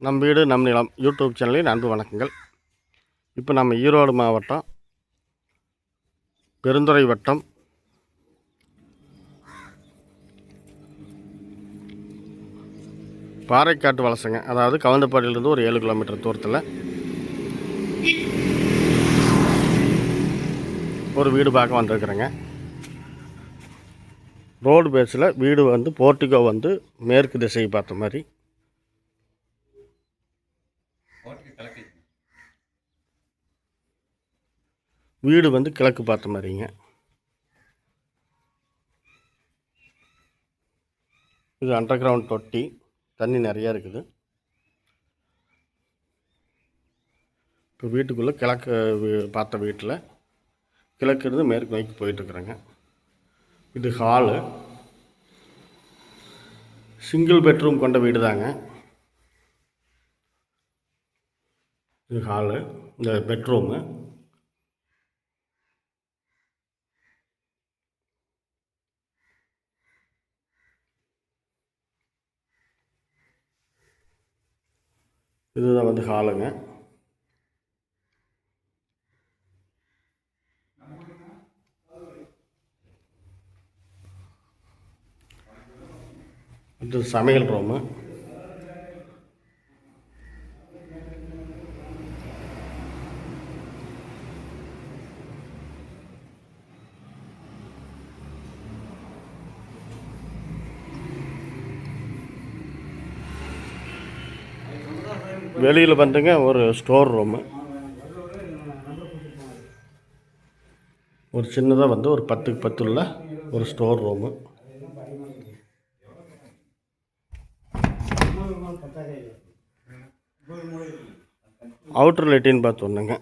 நம் வீடு நம் நிலம் யூடியூப் சேனலில் அன்பு வணக்கங்கள். இப்போ நம்ம ஈரோடு மாவட்டம் பெருந்துறை வட்டம் பாறைக்காட்டு வலசங்க, அதாவது கவுந்தப்பாடியிலிருந்து ஒரு 7 கிலோமீட்டர் தூரத்தில் ஒரு வீடு பார்க்க வந்திருக்கிறேங்க. ரோடு பேஸில் வீடு வந்து போர்ட்டிகோ வந்து மேற்கு திசையை பார்த்த மாதிரி, வீடு வந்து கிழக்கு பார்த்த மாதிரிங்க. இது அண்டர் கிரவுண்ட் தொட்டி, தண்ணி நிறையா இருக்குது. இப்போ வீட்டுக்குள்ளே கிழக்கு பார்த்த வீட்டில் கிழக்கு இருந்து மேற்கு நோக்கி போயிட்டுருக்குறேங்க. இது ஹாலு, சிங்கிள் பெட்ரூம் கொண்ட வீடு தாங்க. இது ஹாலு, இந்த பெட்ரூமு. இதுதான் வந்து ஹாலுங்க. இது சமையல் ரூமு. வெளியில் வந்துங்க ஒரு ஸ்டோர் ரூமு, ஒரு சின்னதாக வந்து ஒரு 10க்கு 10 உள்ள ஒரு ஸ்டோர் ரூமு. அவுட்டர் லெட்டின் பாத் ஒன்றுங்க.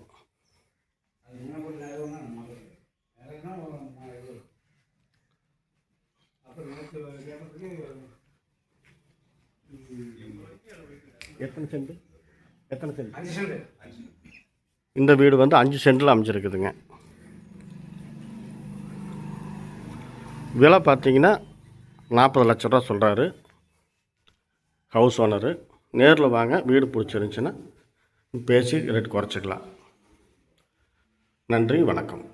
எத்தனை சென்ட்? இந்த வீடு வந்து 5 சென்டில் அமைஞ்சிருக்குதுங்க. விலை பார்த்தீங்கன்னா 40 லட்ச ரூபா சொல்கிறாரு ஹவுஸ் ஓனரு. நேரில் வாங்க, வீடு பிடிச்சிருந்துச்சின்னா பேசி ரேட் குறைச்சிக்கலாம். நன்றி, வணக்கம்.